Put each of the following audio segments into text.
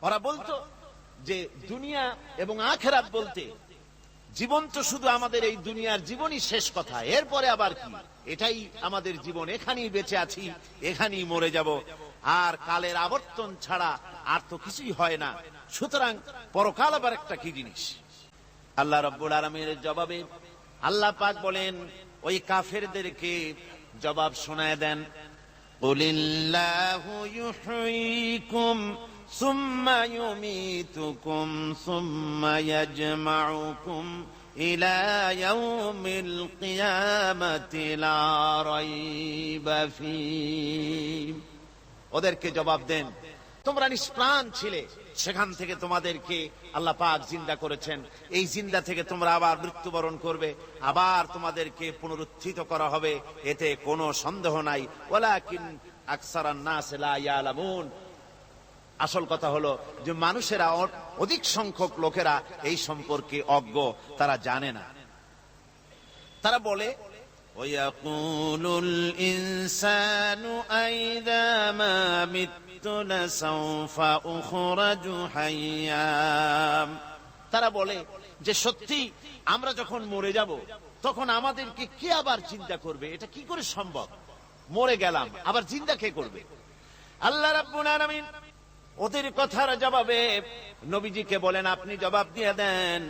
ওরা বলতো যে দুনিয়া এবং আখিরাত বলতে জীবন তো শুধু আমাদের এই দুনিয়ার জীবনই শেষ কথা, এরপরে আবার কি, এটাই আমাদের জীবন, এখানেই বেঁচে আছি, এখানেই মরে যাব, আর কালের আবর্তন ছাড়া আর তো কিছুই হয় না, সুতরাং পরকাল আবার একটা কি জিনিস। আল্লাহ রাব্বুল আলামিনের জবাবে আল্লাহ পাক বলেন ওই কাফেরদেরকে জবাব শোনায় দেন, কুলিল্লাহু ইউহয়িকুম সুম্মা ইউমীতুকুম সুম্মা ইয়াজমাউকুম ইলা ইয়াউমিল কিয়ামাতি লা রাইবা ফীহি। ওদেরকে জবাব দেন, তোমরা নিষ্প্রাণ ছিলে, সেখান থেকে তোমাদেরকে আল্লাহ পাক জিন্দা করেছেন, এই জিন্দা থেকে তোমরা আবার মৃত্যুবরণ করবে, আবার তোমাদেরকে পুনরুত্থিত করা হবে, এতে কোনো সন্দেহ নাই। ওয়ালাকিন আকসারান নাস লা ইয়ালামুন। আসল কথা হলো যে মানুষেরা, অধিক সংখ্যক লোকেরা এই সম্পর্কে অজ্ঞ, তারা জানে না। তারা বলে ওয়ায়াকুলুল ইনসানু আইযা মা মিততু লাসাউফা উখরাজু হাইয়্যা। তারা বলে যে সত্যি আমরা যখন মরে যাব তখন আমাদেরকে কে আবার চিন্তা করবে, এটা কি করে সম্ভব, মরে গেলাম আবার চিন্তা কে করবে। আল্লাহ রাব্বুল আলামিন ওদের কথার জবাবে নবীজিকে বলেন, আপনি জবাব দিয়ে দেন,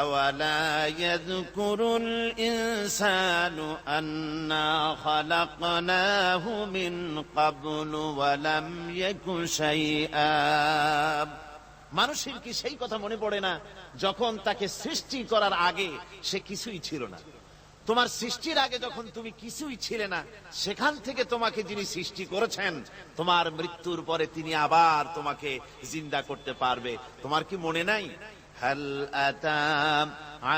আওয়ালা ইয়াযকুরুল ইনসানু আন্না খালাকনাহু মিন ক্বাবলু ওয়া লাম ইয়াকু শাইআ। মানুষের কি সেই কথা মনে পড়ে না যখন তাকে সৃষ্টি করার আগে সে কিছুই ছিল না? তোমার সৃষ্টির আগে যখন তুমি কিছুই ছিলে না, সেখান থেকে তোমাকে যিনি সৃষ্টি করেছেন, তোমার মৃত্যুর পরে তিনি আবার তোমাকে জিন্দা করতে পারবে। তোমার কি মনে নাই, হাল আতা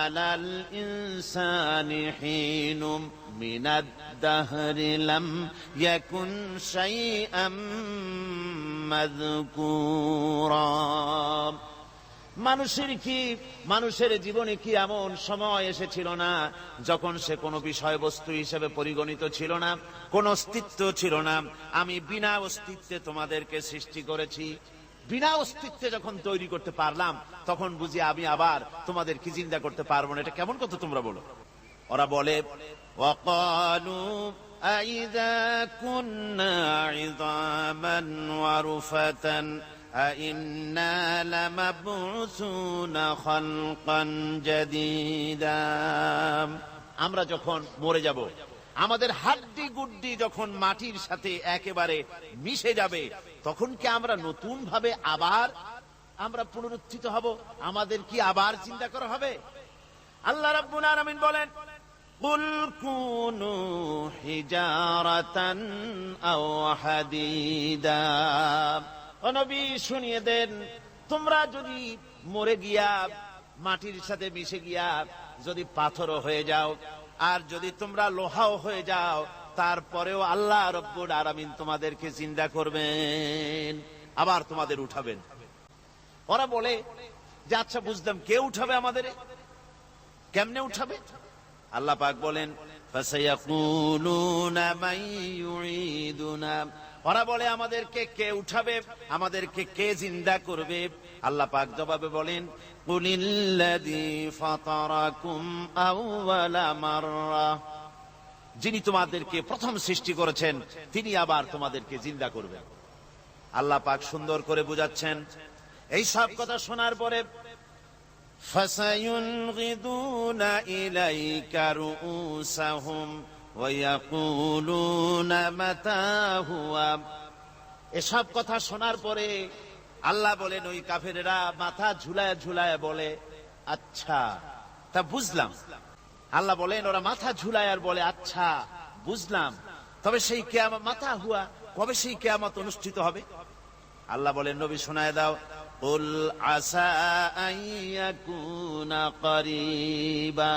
আলাল ইনসানি হিনুম মিনাদ দাহরি লাম ইয়াকুন শাইআম মাযকুরা। মানুষের জীবনে কি এমন সময় এসেছিল না যখন সে কোনো বিষয়বস্তু হিসেবে পরিগণিত ছিল না, কোন অস্তিত্ব ছিল না? আমি বিনা অস্তিত্বে তোমাদেরকে সৃষ্টি করেছি, বিনা অস্তিত্বে যখন তৈরি করতে পারলাম তখন বুঝি আমি আবার তোমাদেরকে জিন্দা করতে পারবো না। এটা কেমন কথা তোমরা বলো? ওরা বলে ওয়াকালু আইযা কুন্না ইযামান ওয়া রুফাতান আইন্না লামাবউসুনা খালকান জাদীদা। আমরা যখন মরে যাব, আমাদের হাড্ডি গুড্ডি যখন মাটির সাথে একেবারে মিশে যাবে, তখন কি আমরা নতুন ভাবে আবার আমরা পুনরুত্থিত হব? আমাদের কি আবার চিন্তা করা হবে? আল্লাহ রাব্বুল আলামিন বলেন, কুল কুনু হিজারাতান আও হাদিদা। ও নবী শুনিয়ে দেন, তোমরা যদি মরে গিয়া মাটির সাথে মিশে গিয়া যদি পাথরও হয়ে যাও, আর যদি তোমরা লোহাও হয়ে যাও, তারপরেও আল্লাহ রব্বুল আলামিন তোমাদেরকে জিন্দা করবেন, আবার তোমাদের উঠাবেন। ওরা বলে যে আচ্ছা বুঝলাম, কে উঠাবে আমাদের, কেমনে উঠাবে? আল্লাহ পাক বলেন, ফাসায়াকুলুনা মান ইউঈদুনা। ওরা বলে আমাদেরকে কে উঠাবে, আমাদেরকে কে জিন্দা করবে? আল্লাহ পাক জবাবে বলেন, কুলিল্লাযী ফাতারাকুম আউওয়ালা মাররা। যিনি তোমাদেরকে প্রথম সৃষ্টি করেছেন তিনি আবার তোমাদেরকে জিন্দা করবেন। আল্লাহ পাক সুন্দর করে বুঝাচ্ছেন। এই সব কথা শোনার পরে ফাসায়ুনগিদুনা ইলাইকা রুউসাহুম ওয়া ইয়াকুলুনা মাতা হুয়া। এসব কথা শোনার পরে আল্লাহ বলেন, ওই কাফেরেরা মাথা ঝুলায় ঝুলায় বলে, আচ্ছা তা বুঝলাম। আল্লাহ বলেন, ওরা মাথা ঝুলায় আর বলে, আচ্ছা বুঝলাম, তবে সেই কিয়ামত, মাতা হুয়া, কবে সেই কিয়ামত অনুষ্ঠিত হবে? আল্লাহ বলেন, নবী শোনায় দাও, কুল আসা আইয়াকুনা করিবা।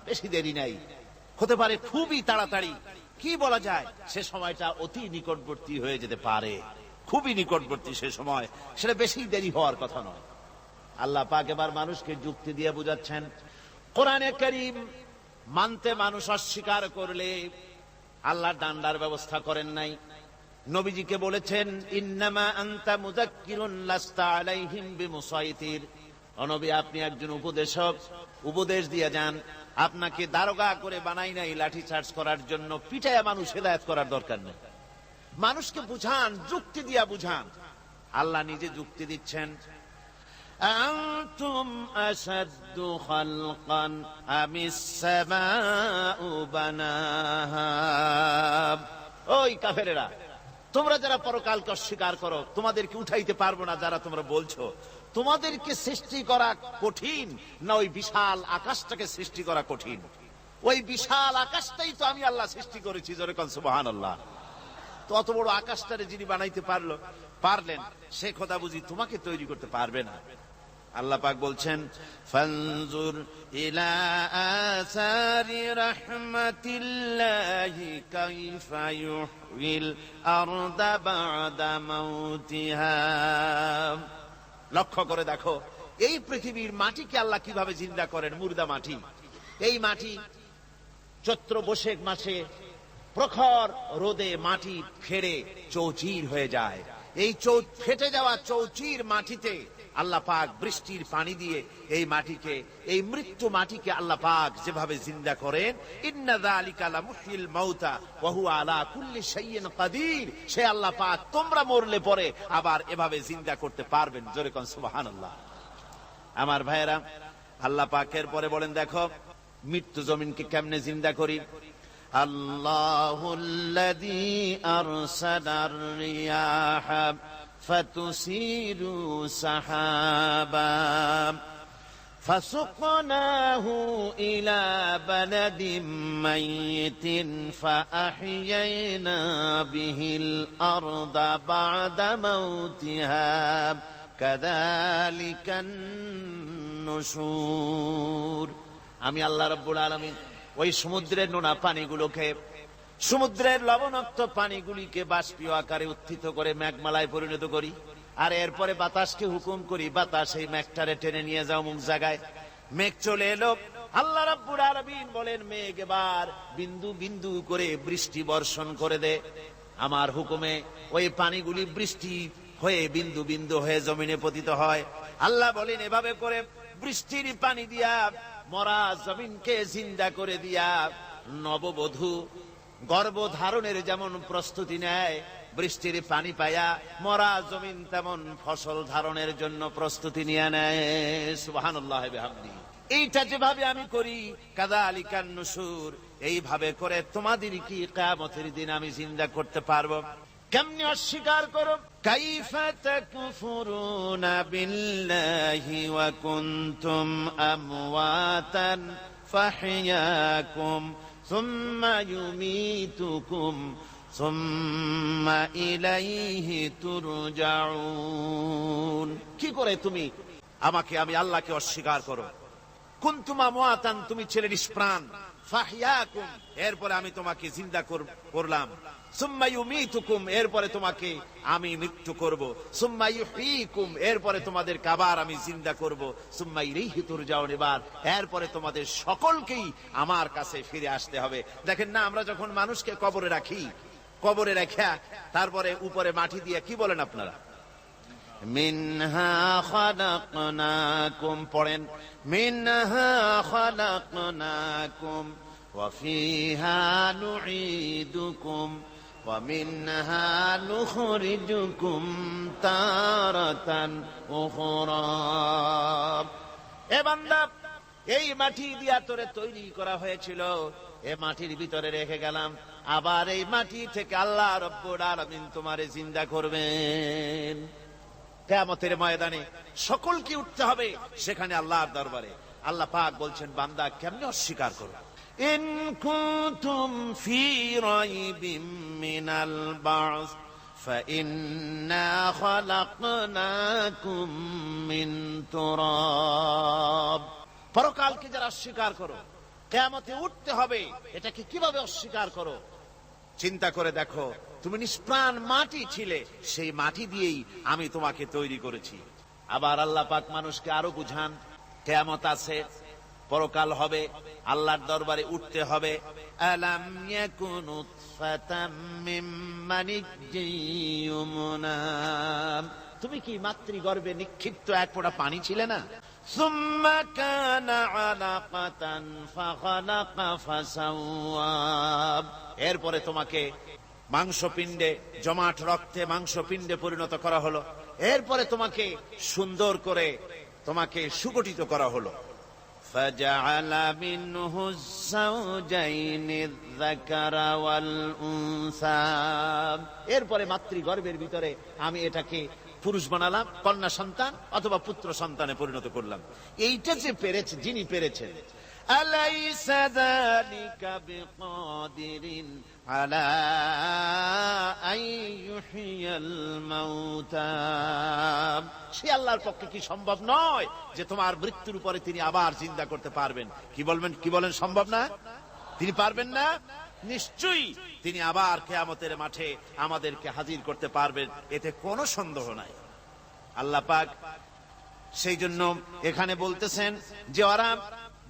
বেশি দেরি নাই, হতে পারে খুবই তাড়াতাড়ি। কি বলা যায়, সে সময়টা অতি নিকটবর্তী হয়ে যেতে পারে, খুবই নিকটবর্তী সে সময়, সেটা বেশি দেরি হওয়ার কথা নয়। আল্লাহ পাক এবার মানুষকে যুক্তি দিয়ে বুঝাচ্ছেন, কোরআনে কারীম মানতে মানুষ অস্বীকার করলে আল্লাহ ডান্ডার ব্যবস্থা করেন নাই। নবীজিকে বলেছেন, ইন্নামা আনতা মুযাক্কিরুন লাস্তা আলাইহিম বিমুসাইতির। ও নবী, আপনি একজন উপদেশক, উপদেশ দিয়ে যান। আপনাকে দারোগা করে বানাই নাই লাঠি চার্জ করার জন্য, পিটায়া মানুষ হেদায়েত করার দরকার নেই। মানুষকে বুঝান, যুক্তি দিয়া বুঝান। আল্লাহ নিজে যুক্তি দিচ্ছেন। আনতুম আশাদ্দু খালকান আমিস সামাউ বানাহা। ওই কাফেরেরা, তোমরা যারা পরকালকে অস্বীকার করো, তোমাদেরকে উঠাইতে পারবো না যারা তোমরা বলছো, তোমাদেরকে সৃষ্টি করা কঠিন না ওই বিশাল আকাশটাকে সৃষ্টি করা কঠিন? ওই বিশাল আকাশটাই তো আমি আল্লাহ সৃষ্টি করেছি, জোরে কোন সুবহানাল্লাহ। তো অত বড় আকাশটারে যিনি বানাইতে পারলেন, সে খোদা বুঝি তোমাকে তৈরি করতে পারবে না? আল্লাহ পাক বলছেন, ফানজুর ইলা আসারি রাহমাতিল্লাহি কাইফা ইউহিল আরদা বাদা মাউতিহা। লক্ষ্য করে দেখো, এই পৃথিবীর মাটিকে আল্লাহ কিভাবে জিন্দা করেন। মুর্দা মাটি, এই মাটি চৈত্র বৈশাখ মাসে প্রখর রোদে মাটি ফেড়ে চৌচির হয়ে যায়। এই ফেটে যাওয়া চৌচির মাটিতে আল্লাহ পাক বৃষ্টির পানি দিয়ে এই মাটিকে, এই মৃত্যু মাটিকে আল্লাহ পাক যেভাবে জিন্দা করেন, ইন্না যালিকা লামুহয়িল মাউতা ওয়া হুয়া আলা কুল্লি শাইইন কাদির। সে আল্লাহ পাক তোমরা মরলে পরে আবার এভাবে জিন্দা করতে পারবেন। জোরে কোন সুবহানাল্লাহ। আমার ভাইয়েরা, আল্লাহ পাকের পরে বলেন, দেখো মৃত্যু জমিনকে কেমনে জিন্দা করি। আল্লাহুল্লাযী আরসালার রিয়াহা ফাতুসিরু সাহাবা ফাসুকনাহু ইলা বালাদিম মাইয়িতিন ফাআহইয়ানা বিহিল আরদা বা'দা মাউতিহা কাযালিকান নুশুর। আমি আল্লাহ রাব্বুল আলামিন ওই সমুদ্রের নোনা পানিগুলোকে, সমুদ্রের লবণাক্ত পানিগুলিকে বাষ্পীয় আকারে উত্থিত করে মেঘমালায় পরিণত করি, আর এরপরে বাতাসকে হুকুম করি, বাতাস এই মেঘটারে টেনে নিয়ে যাও মুখ জায়গায়। মেঘ চলে এলো। আল্লাহ রাব্বুল আলামিন বলেন, মেঘ এবার বিন্দু বিন্দু করে বৃষ্টি বর্ষণ করে দে। আমার হুকুমে ওই পানিগুলি বৃষ্টি হয়ে বিন্দু বিন্দু হয়ে জমিনে পতিত হয়। আল্লাহ বলেন, এভাবে করে বৃষ্টির পানি দিয়া মরা জমিনকে জিন্দা করে দিয়া নববধূ গর্ভধারণের যেমন প্রস্তুতি নেয়, বৃষ্টির পানি পায়া মরা জমিন তেমন ফসল ধারণের জন্য প্রস্তুতি নিয়ে নেয়। সুবহানাল্লাহ বিহামদিহি। এইটা যেভাবে আমি করি, কাযালিকান নুশুর, এইভাবে করে তোমাদের কি কিয়ামতের দিন আমি জিন্দা করতে পারবো? কেমনে অস্বীকার করো? কাইফা তাকফুরুনা বিল্লাহি ওয়া কুনতুম আমওয়াতান ফাহইয়াকুম সুম্মা ইউমীতুকুম সুম্মা ইলাইহি তুরজাউন। কি করে তুমি আমাকে, আমি আল্লাহকে অস্বীকার করো? কুনতুম আমওয়াতান, তুমি ছিলে নিষ্প্রাণ। ফাহইয়াকুম, এরপরে আমি তোমাকে জিন্দা করলাম। সুম্মা ইউমীতুকুম, এরপরে তোমাকে আমি মৃত্যু করব। সুম্মা ইউহয়ীকুম, এরপরে তোমাদের আবার আমি জিন্দা করব। সুম্মা ইলাইহি তুরজাউন, এরপরে তোমাদের সকলকেই আমার কাছে ফিরে আসতে হবে। দেখেন না, আমরা যখন মানুষকে কবরে রাখি, কবরে রাখা তারপরে উপরে মাটি দিয়ে কি বলেন আপনারা? মিনহা খালাকনাকুম, পড়েন, মিনহা খালাকনাকুম ওয়া ফিহা নুঈদুকুম ওয়া মিনহা নুখরিজুকুম তারাতান উখরা। এ বান্দা, এই মাটি দিয়া তোরে তৈরি করা হয়েছিল, এ মাটির ভিতরে রেখে গেলাম, আবার এই মাটি থেকে আল্লাহ রাব্বুল আলামিন তোমারে জিন্দা করবেন। কিয়ামতের ময়দানে সকলকে উঠতে হবে সেখানে আল্লাহর দরবারে। আল্লাহ পাক বলছেন, বান্দা কেমনে অস্বীকার করো? ইন কুনতুম ফি রাইবিম মিনাল বা'স ফাইন্না খালাকনাকুম মিন তুরাব। পরকালকে যারা অস্বীকার করো, কিয়ামতে উঠতে হবে, এটাকে কিভাবে অস্বীকার করো? চিন্তা করে দেখো, তুমি নিষ্প্রাণ মাটি ছিলে, সেই মাটি দিয়েই আমি তোমাকে তৈরি করেছি। আবার আল্লাহ পাক মানুষকে আরো বুঝান, কিয়ামত আছে, পরকাল হবে, আল্লাহর দরবারে উঠতে হবে। আলাম ইয়াকুনু ফাতাম মিন মানিজ্জিয়ুমনা, তুমি কি মাতৃগর্ভে নিক্ষিপ্ত এক ফোঁটা পানি ছিলে না? সুম্মা কানা আলাকাতান ফাখালাকা ফাসাওয়া, এরপরে তোমাকে মাংসপিণ্ডে, জমাট রক্তে মাংসপিণ্ডে পরিণত করা হলো, এরপরে তোমাকে সুন্দর করে তোমাকে সুগঠিত করা হলো। ফাজআলা মিনহু যাওজাইনি যাকারা ওয়াল উনসা, এরপরে মাতৃগর্ভের ভিতরে আমি এটাকে পুরুষ বানালাম, কন্যা সন্তান অথবা পুত্র সন্তানে পরিণত করলাম। এইটা যে পেরেছে, যিনি পেরেছেন, আলাইসা যালিকা বিকাদিরিন আলা আইয়ুহিয়াল মাউতা, সে আল্লাহর পক্ষে কি সম্ভব নয় যে তোমার মৃত্যুর উপরে তিনি আবার জিন্দা করতে পারবেন? কি বলেন সম্ভব না? তিনি পারবেন না? নিশ্চয়ই তিনি আবার কিয়ামতের মাঠে আমাদেরকে হাজির করতে পারবেন, এতে কোনো সন্দেহ নাই। আল্লাহ পাক সেই জন্য এখানে বলতেছেন যে ওরা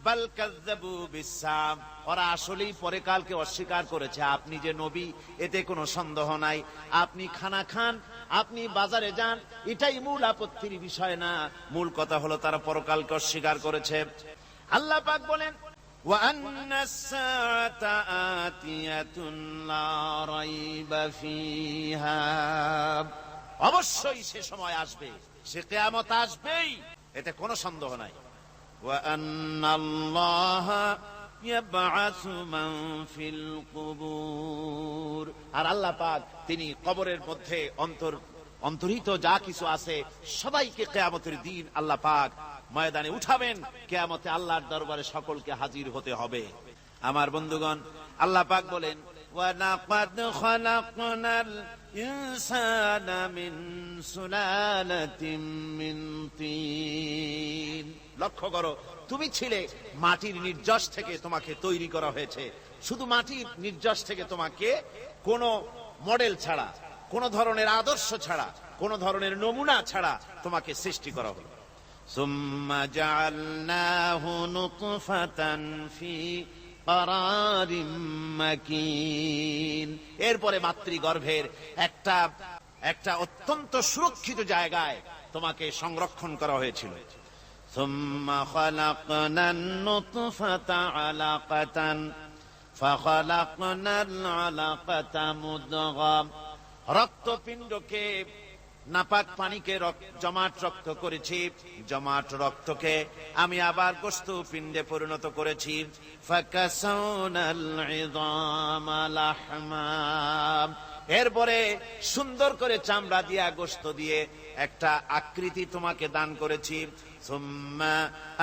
বাল কাযযাবু বিসসাম, ওরা আসলেই পরকালকে অস্বীকার করেছে। আপনি যে নবী, এতে কোনো সন্দেহ নাই। আপনি খানা খান, আপনি বাজারে যান, এটাই মূল আপত্তির বিষয় না। মূল কথা হলো তারা পরকালকে অস্বীকার করেছে। আল্লাহ পাক বলেন ওয়া আন্নাস সাআতা আতিয়াতুন লা রাইবা ফিহা, অবশ্যই সে সময় আসবে, সে কিয়ামত আসবেই, এতে কোনো সন্দেহ নাই। ওয়া আন্নাল্লাহা ইয়াবআসু মান ফিল কুবুর, আর আল্লাহ পাক তিনি কবরের মধ্যে অন্তর্হিত যা কিছু আছে সবাইকে কিয়ামতের দিন আল্লাহ পাক ময়দানে উঠাবেন। কিয়ামতে আল্লাহর দরবারে সকলকে হাজির হতে হবে। আমার বন্ধুগণ, আল্লাহ পাক বলেন ওয়া লাকাদ খালাকনাল ইনসানা মিন সুলালাতিন মিন তিন, লক্ষ্য করো, তুমি ছিলে মাটির নির্যাস থেকে, তোমাকে তৈরি করা হয়েছে। শুধু মাটির নির্যাস থেকে তোমাকে কোনো মডেল ছাড়া, কোনো ধরনের আদর্শ ছাড়া, কোনো ধরনের নমুনা ছাড়া তোমাকে সৃষ্টি করা হলো। সুম্মা জাআলনাহু নুতফাতান ফি ক্বারারিম মাকিন, এরপরে মাতৃগর্ভের একটা অত্যন্ত সুরক্ষিত জায়গায় তোমাকে সংরক্ষণ করা হয়েছিল। সুম্মা খালাকনান নুতফাতা আলাকাতান ফাখালাকনাল আলাকাতা মুদগা, রক্তপিণ্ডকে, নাপাক পানিকে জমাট রক্ত করেছি, জমাট রক্তকে আমি আবার গোশত পিণ্ডে পরিণত করেছি। ফাকাসাউনাল ইযামা লাহমা, এরপরে সুন্দর করে চামড়া দিয়া, গোশত দিয়ে একটা আকৃতি তোমাকে দান করেছি। সুম্মা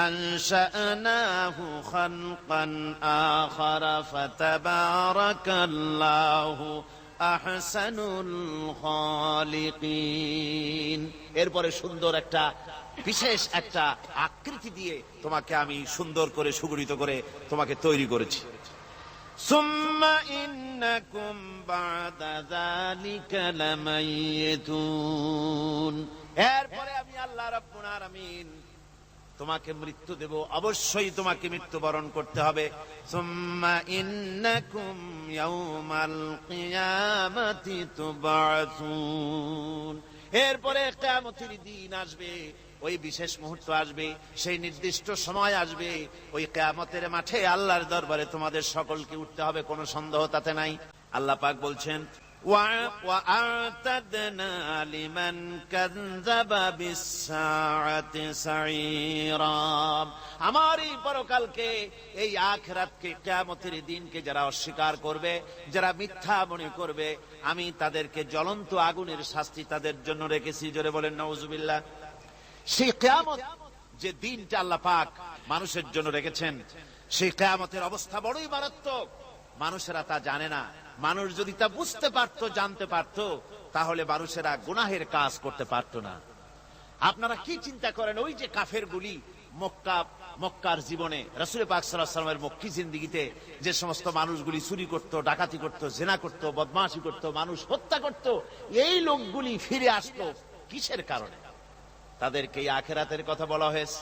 আনশা'নাহু খালকান আখারা ফাতাবারাকাল্লাহু আহসানুল খালিকিন, এরপরে সুন্দর একটা বিশেষ একটা আকৃতি দিয়ে তোমাকে আমি সুন্দর করে সুগঠিত করে তোমাকে তৈরি করেছি। সুম্মা ইন্নাকুম বা'দা যালিকা লামাইয়িতুন, এরপরে আমি আল্লাহ রাব্বুল আলামিন তোমাকে মৃত্যু দেব, অবশ্যই তোমাকে মৃত্যুবরণ করতে হবে। সুম্মা ইন্নাকুম ইয়াউমাল কিয়ামাতি তুবআসুন, এরপরে কিয়ামতের দিন আসবে, ওই বিশেষ মুহূর্ত আসবে, সেই নির্দিষ্ট সময় আসবে, ওই কিয়ামতের মাঠে আল্লাহর দরবারে তোমাদের সকলকে উঠতে হবে, কোনো সন্দেহ তাতে নাই। আল্লাহ পাক বলছেন وَأَعْتَدْنَا لِمَنْ كَذَّبَ بِالسَّاعَةِ سَعِيرًا, আমার এই পরকালকে, এই আখিরাতকে, কিয়ামতের দিনকে যারা অস্বীকার করবে, যারা মিথ্যা মনে করবে, আমি তাদেরকে জ্বলন্ত আগুনের শাস্তি তাদের জন্য রেখেছি। জোরে বলেন নাউজুবিল্লাহ। সেই কিয়ামত যে দিনটা আল্লাহ পাক মানুষের জন্য রেখেছেন, সেই কিয়ামতের অবস্থা বড়ই মারাত্মক। মানুষেরা তা জানে না। মানুষ যদি তা বুঝতে পারত, জানতে পারত, তাহলে মানুষেরা গুনাহের কাজ করতে পারত না। আপনারা কি চিন্তা করেন, ওই যে কাফেরগুলি মক্কার জীবনে, রাসূল পাক সাল্লাল্লাহু আলাইহি ওয়াসাল্লামের মক্কি জিন্দেগিতে যে সমস্ত মানুষগুলি চুরি করত, ডাকাতি করত, জিনা করত, বদমাশি করত, মানুষ হত্যা করত, এই লোকগুলি ফিরে আসতো কিসের কারণে? তাদেরকে এই আখিরাতের কথা বলা হয়েছে,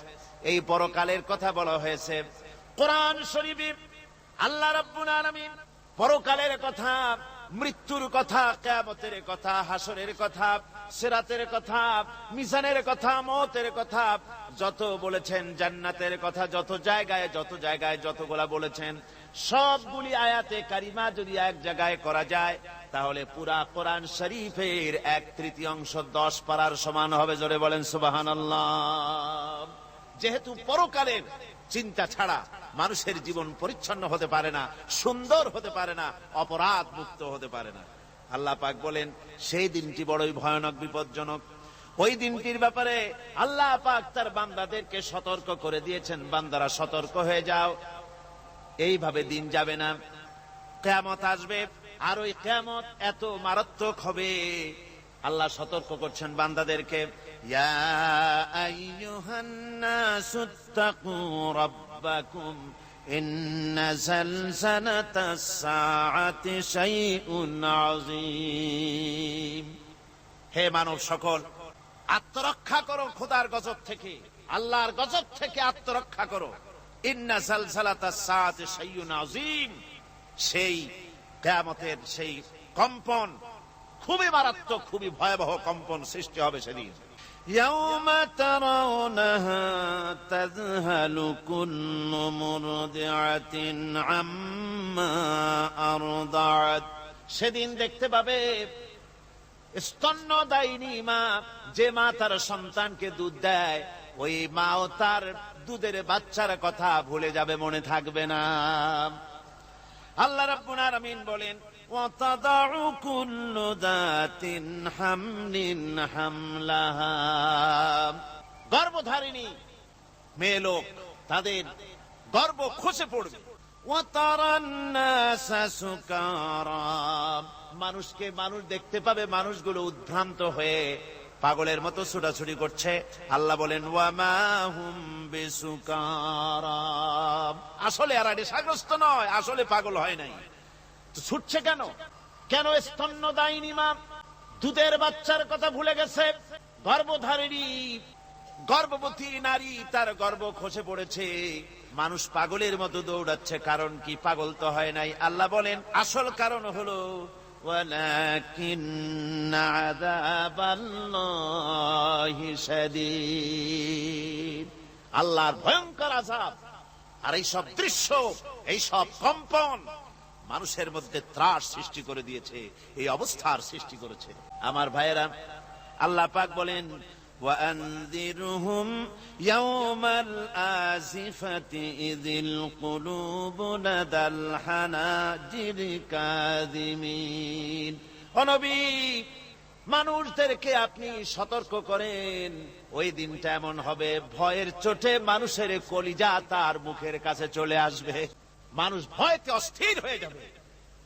এই পরকালের কথা বলা হয়েছে। কোরআন শরীফে আল্লাহ রাব্বুল আলামিন পরকালের কথা, মৃত্যুর কথা, কিয়ামতের কথা, হাসরের কথা, সিরাতের কথা, মিজানের কথা, মওতের কথা যত বলেছেন, জান্নাতের কথা যত জায়গায় যতগুলা বলেছেন, সবগুলি আয়াতে কারিমা যদি এক জায়গায় করা যায় তাহলে পুরা কোরআন শরীফের 1/3 10 পারার সমান হবে। জোরে বলেন সুবহানাল্লাহ। যেহেতু পরকালের চিন্তা ছাড়া মানুষের জীবন পরিচ্ছন্ন হতে পারে না, সুন্দর হতে পারে না, অপরাধ মুক্ত হতে পারে না। আল্লাহ পাক বলেন সেই দিনটি বড়ই ভয়ানক, বিপজ্জনক। ওই দিনটির ব্যাপারে আল্লাহ পাক তার বান্দাদেরকে সতর্ক করে দিয়েছেন, বান্দারা সতর্ক হয়ে যাও, এইভাবে দিন যাবে না, কিয়ামত আসবে। আর ওই কিয়ামত এত মারাত্মক হবে, আল্লাহ সতর্ক করছেন বান্দাদেরকে, ইয়া আইয়ুহান নাসুত্তাকু রাব্বাকুম ইন্না যালযালাতাস সাআতি শাইউন আযীম। হে মানব সকল, আত্মরক্ষা করো খোদার গজব থেকে, আল্লাহর গজব থেকে আত্মরক্ষা করো। ইন্না যালযালাতাস সাআতি শাইউন আযীম, সেই কিয়ামতের সেই কম্পন খুবই মারাত্মক, খুবই ভয়াবহ কম্পন সৃষ্টি হবে সেদিন। ইয়াউমা তারাউনাহা তাযহালু কুল্লু মুরদিআতিন আম্মা আরদাআত। সেদিন দেখতে পাবে স্তন্যদায়িনী মা, যে মা তার সন্তানকে দুধ দেয়, ওই মাও তার দুধের বাচ্চার কথা ভুলে যাবে, মনে থাকবে না। আল্লাহ রাব্বুল আলামিন বলেন, ওয়াতাদাউ কুল্লু যাতিন হামলিন হামলাহা। গর্ভধারিণী মেয়ে লোক, তাদের গর্ভ খসে পড়বে। ওয়াতারান নাসা সুকারা, মানুষকে মানুষ দেখতে পাবে, মানুষগুলো উদ্ভ্রান্ত হয়ে পাগলের মতো ছুটাছুটি করছে। আল্লাহ বলেন, ওয়ামা হুম বিসুকারা, আসলে এরা নেশাগ্রস্ত নয়, আসলে পাগল হয় নাই। তো ছুটছে কেন? কেন? স্তন্যদায়িনী মা দুধের বাচ্চার কথা ভুলে গেছে। গর্ভধারিণী গর্ভবতী নারী, তার গর্ভ খসে পড়েছে, মানুষ পাগলের মতো দৌড়াচ্ছে। কারণ কি? পাগল তো হয় নাই। আল্লাহ বলেন আসল কারণ হলো ওয়ালাকিন্না আযাবাল্লাহি শাদীদ, আল্লাহর ভয়ঙ্কর আযাব। আর এই সব দৃশ্য, এই সব কম্পন মানুষের মধ্যে ত্রাস সৃষ্টি করে দিয়েছে, এই অবস্থার সৃষ্টি করেছে। আমার ভাইয়েরা, আল্লাহ পাক বলেন, وأنذرهم يوم الآزفة إذ القلوب لدى الحناجر كاظمين। ও নবী, মানুষদেরকে আপনি সতর্ক করেন, ওই দিনটা এমন হবে, ভয়ের চোটে মানুষের কলিজা তার মুখের কাছে চলে আসবে। মানুষ ভয়তে অস্থির হয়ে যাবে,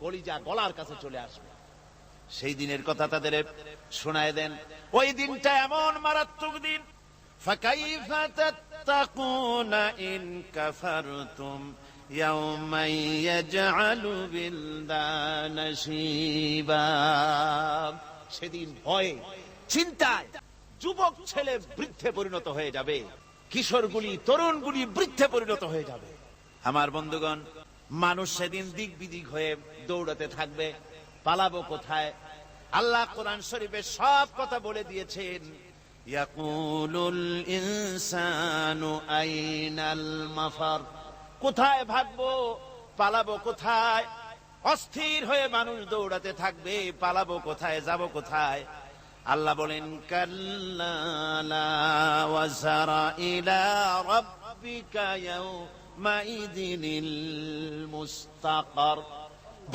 কলিজা গলার কাছে চলে আসবে। সেই দিনের কথা তাদের শোনায় দেন। ওই দিনটা এমন মারাত্মক দিন, ফাকাইফা তাত্তাকুনা ইন কাফারতুম ইয়াওমান ইয়াজআলু বিলদানা শিবা। সেদিন ভয়ে চিন্তায় যুবক ছেলে বৃদ্ধে পরিণত হয়ে যাবে, কিশোরগুলি তরুণগুলি বৃদ্ধে পরিণত হয়ে যাবে। আমার বন্ধুগণ, মানুষ সেদিন দিক বিদিক হয়ে দৌড়াতে থাকবে, পালাবো কোথায়? আল্লাহ কোরআন শরীফে সব কথা বলে দিয়েছেন। ইয়াকুলুল ইনসানু আইনাল মাফার, কোথায় ভাগবো, পালাবো কোথায়? অস্থির হয়ে মানুষ দৌড়াতে থাকবে, পালাবো কোথায়, যাব কোথায়? আল্লাহ বলেন, কাল্লা লা ওয়াজারা ইলা রাব্বিকা ইয়াউমাইযিনিল মুস্তাকার।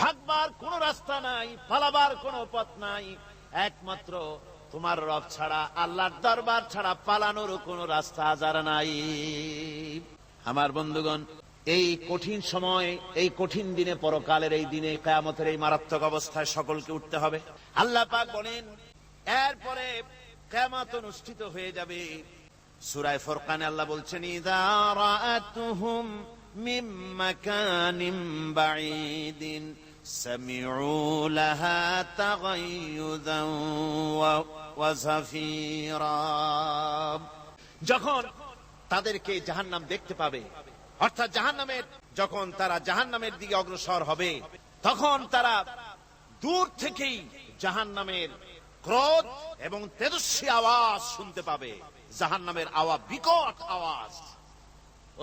ভাগবার কোন রাস্তা নাই, পালাবার কোন পথ নাই, একমাত্র তোমার রব ছাড়া, আল্লাহর দরবার ছাড়া পালানোর কোন রাস্তা আজার নাই। আমার বন্ধুগণ, এই কঠিন সময়, এই কঠিন দিনে, পরকালের এই দিনে, কিয়ামতের এই মারাত্মক অবস্থায় সকলকে উঠতে হবে। আল্লাহ পাক বলেন, এরপরে কিয়ামত অনুষ্ঠিত হয়ে যাবে। সূরা ফুরকানে আল্লাহ বলছেন, ইযা রাআতুহুম মিন মাকানিন বাঈদিন সামিউ লাহা তাগায়ুযান ওয়া যাফীরা। যখন তাদেরকে জাহান্নাম দেখতে পাবে, অর্থাৎ জাহান্নামের যখন তারা জাহান্নামের দিকে অগ্রসর হবে, তখন তারা দূর থেকেই জাহান্নামের ক্রোধ এবং তেজস্বী আওয়াজ শুনতে পাবে। জাহান্নামের আওয়াজ, বিকট আওয়াজ।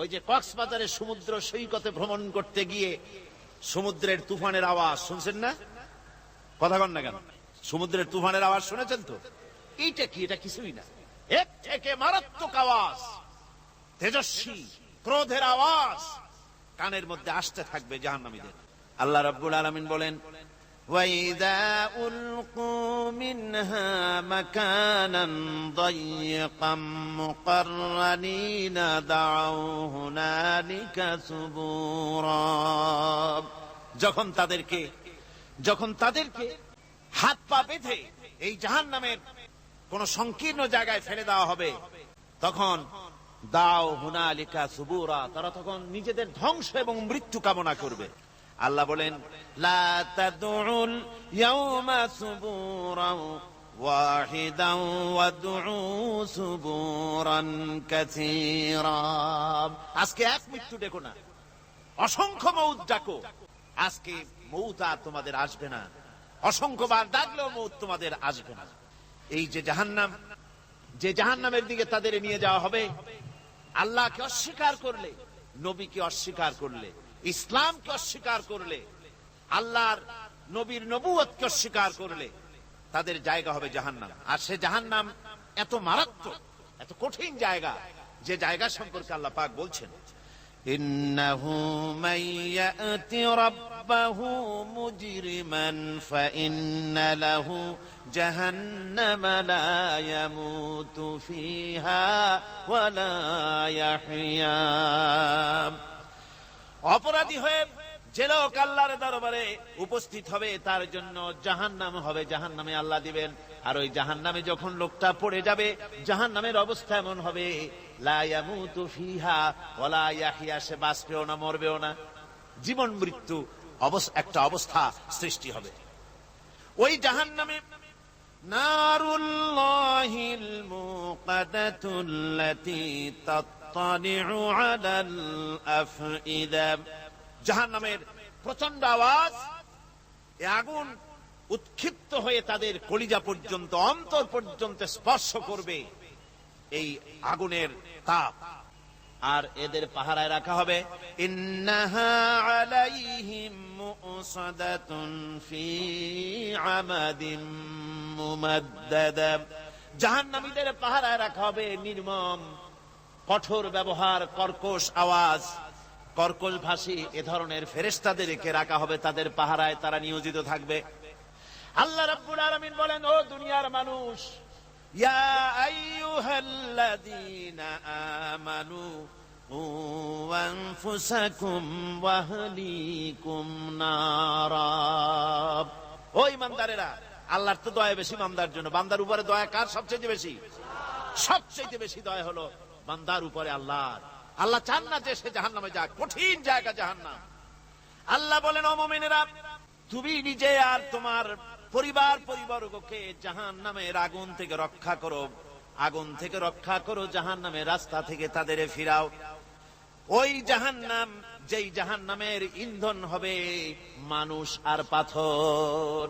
ওই যে কক্সবাজারে সমুদ্র সৈকতে ভ্রমণ করতে গিয়ে সমুদ্রের তুফানের আওয়াজ শুনছেন না? কথা কন না কেন? সমুদ্রের তুফানের আওয়াজ শুনেছেন তো? এইটা কি? এটা কিছুই না, এর থেকে মারাত্মক আওয়াজ, তেজস্বী ক্রোধের আওয়াজ কানের মধ্যে আসতে থাকবে জাহান্নামীদের। আল্লাহ রাব্বুল আলামিন বলেন, وَإِذَا أُلْقُوا مِنْهَا مَكَانًا ضَيِّقًا مُقَرَّنِينَ دَعَوْا هُنَالِكَ ثُبُورًا। যখন তাদেরকে হাত পা বেঁধে এই জাহান্নামের কোন সংকীর্ণ জায়গায় ফেলে দেওয়া হবে, তখন দাও হুনালিকা সুবুরা, তারা তখন নিজেদের ধ্বংস এবং মৃত্যু কামনা করবে। আল্লাহ বলেন, লা তাদউল ইয়াউমা সুবুরান ওয়াহিদান ওয়াদউ সুবুরান কাসীরা। আজকে এক মৃত্যু ডেকো না, অসংখ্য মউত ডাকো। আজকে মউত আর তোমাদের আসবে না, অসংখ্যবার ডাকলেও মউত তোমাদের আসবে না। এই যে জাহান্নাম, যে জাহান্নামের দিকে তাদের নিয়ে যাওয়া হবে, আল্লাহকে অস্বীকার করলে, নবীকে অস্বীকার করলে, ইসলামকে অস্বীকার করলে, আল্লাহর নবীর নবুয়তকে অস্বীকার করলে তাদের জায়গা হবে জাহান্নাম। আর সে জাহান্নাম এত মারাত্মক, এত কঠিন জায়গা, যে জায়গা সম্পর্কে আল্লাহ পাক বলছেন, ইন্নাহু মান ইয়াতি রাব্বাহু মুজরিমান ফাইন্না লাহু জাহান্নামা লা ইয়ামুতু ফিহা ওয়া লা ইয়াহইয়া। অপরাধী হয়ে যে লোক আল্লাহর দরবারে উপস্থিত হবে, তার জন্য জাহান্নাম হবে, জাহান্নামে আল্লাহ দিবেন। আর ওই জাহান্নামে যখন লোকটা পড়ে যাবে, জাহান্নামের অবস্থা এমন হবে, লা ইয়ামুতু ফিহা ওয়া লা ইয়াহইয়া, সে বাঁচবেও না, মরবেও না, জীবন মৃত্যু একটা অবস্থা সৃষ্টি হবে। ওই জাহান্নামে নারুল্লাহিল মুকাদাতুল্লাতী তাত্তালিউ আলাল আফইদা। জাহান্নামের প্রচন্ড আওয়াজ, এ আগুন উৎক্ষিপ্ত হয়ে তাদের কলিজা পর্যন্ত, অন্তর পর্যন্ত স্পর্শ করবে এই আগুনের তাপ। আর এদের পাহারায় রাখা হবে, ইন্নাহা আলাইহিম মুসাদাতুন ফি আমাদিম মুমাদ্দাদা। জাহান্নামীদের পাহারায় রাখা হবে নির্মম, কঠোর ব্যবহার, কর্কশ আওয়াজ, কর্কশ ভাষী এ ধরনের ফেরেশতাদেরকে রাখা হবে তাদের পাহারায়, তারা নিয়োজিত থাকবে। আল্লাহ রাব্বুল আলামিন বলেন, ও দুনিয়ার মানুষ, ইয়া আইয়ুহাল্লাযীনা আমানু কু আনফুসাকুম ওয়া আহলিকুম নারা। ও ঈমানদারেরা, আল্লাহর তো দয়া বেশি বান্দার জন্য। বান্দার উপরে দয়া কার সবচেয়ে বেশি? সবচেয়ে বেশি দয়া হলো বান্দার উপরে আল্লাহর। আল্লাহ চান না যে সে জাহান্নামে যাক, কঠিন জায়গা জাহান্নাম। আল্লাহ বলেন, ও মুমিনেরা, তুমি নিজে আর তোমার পরিবারবর্গকে জাহান্নামের আগুন থেকে রক্ষা করো, আগুন থেকে রক্ষা করো, জাহান্নামের রাস্তা থেকে তাদের ফিরাও। ওই জাহান্নাম, যেই জাহান্নামের ইন্ধন হবে মানুষ আর পাথর,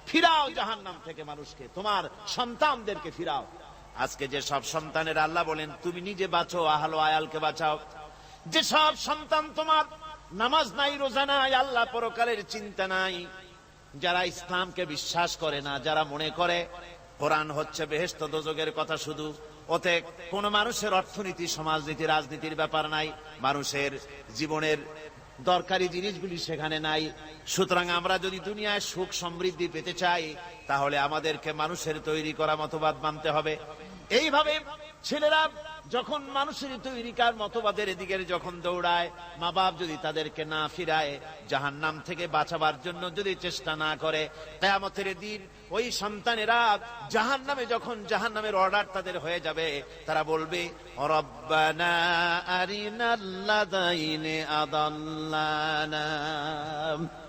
ফিরাও জাহান্নাম থেকে মানুষকে, তোমার সন্তানদেরকে ফিরাও। আজকে যে সব সন্তানের আল্লাহ বলেন তুমি নিজে বাঁচো, আহল আয়ালকে বাঁচাও। যে সব সন্তান তোমার নামাজ নাই, রোজা নাই, আল্লাহ পরকালের চিন্তা নাই, যারা ইসলামকে বিশ্বাস করে না, যারা মনে করে কোরআন হচ্ছে বেহেশত দোজখের কথা শুধু, ওতে কোন মানুষের অর্থনীতি, সমাজনীতি, রাজনীতির ব্যাপার নাই, মানুষের জীবনের দরকারি জিনিসগুলি সেখানে নাই। সুতরাং আমরা যদি দুনিয়ায় সুখ সমৃদ্ধি পেতে চাই, তাহলে আমাদেরকে মানুষের তৈরি করা মতবাদ মানতে হবে। এইভাবে ছেলেরা যখন মানুষের তৈরিকার মতবাদের দিকে যখন দৌড়ায়, মা বাপ যদি তাদেরকে না ফিরায়, জাহান্নাম থেকে বাঁচাবার জন্য যদি চেষ্টা না করে, কিয়ামতের দিন ওই সন্তানেরা জাহান্নামে, যখন জাহান্নামের অর্ডার তাদের হয়ে যাবে, তারা বলবে, রব্বানা আরিনাল্লাযাইনি আদাল্লানা।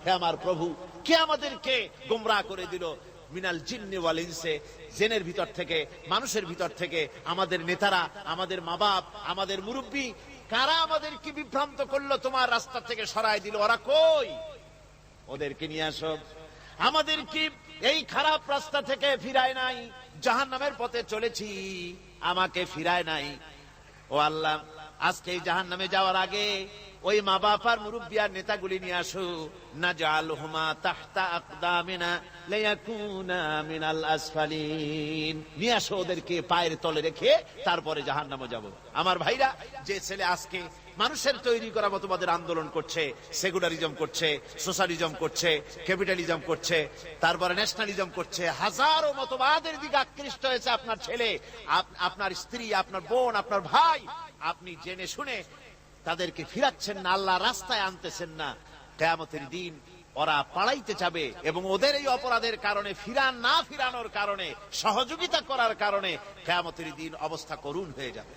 হে আমার প্রভু, কে আমাদেরকে গোমরাহ করে দিল, মিনাল জিন্নি ওয়াল ইনসে, জিনের ভিতর থেকে মানুষের ভিতর থেকে আমাদের নেতারা, আমাদের মা বাপ, আমাদের মুরব্বী, কারা আমাদেরকে বিভ্রান্ত করলো, তোমার রাস্তা থেকে সরায় দিল, ওরা কই? ওদেরকে নিয়ে আসো। আমাদের কি এই খারাপ রাস্তা থেকে ফিরায় নাই? জাহান্নামের পথে চলেছি, আমাকে ফিরায় নাই। ও আল্লাহ, আজকে এই জাহান্নামে যাওয়ার আগে ওই মা বাপ আর মুরব্বি আর নেতাগুলি নিয়ে আসো। নাজআলহুমা তাহতা আকদামিনা লিয়াকুনা মিনাল আসফালিন, নিয়ে আসো ওদেরকে পায়ের তলে রেখে তারপরে জাহান্নামে যাব। আমার ভাইরা, যে ছেলে আজকে মানুষের তৈরি করা মতবাদের আন্দোলন করছে, সেকুলারিজম করছে, সোশ্যালিজম করছে, ক্যাপিটালিজম করছে, তারপরে ন্যাশনালিজম করছে, হাজারো মতবাদের দিকে আকৃষ্ট হয়েছে আপনার ছেলে, আপনার স্ত্রী, আপনার বোন, আপনার ভাই, আপনি জেনে শুনে তাদেরকে ফিরাচ্ছেন না, আল্লাহ রাস্তায় আনতেছেন না। কিয়ামতের দিন ওরা পালাইতে যাবে এবং ওদের এই অপরাধের কারণে, ফিরানোর কারণে, সহযোগিতা করার কারণে কিয়ামতের দিন অবস্থা করুণ হয়ে যাবে।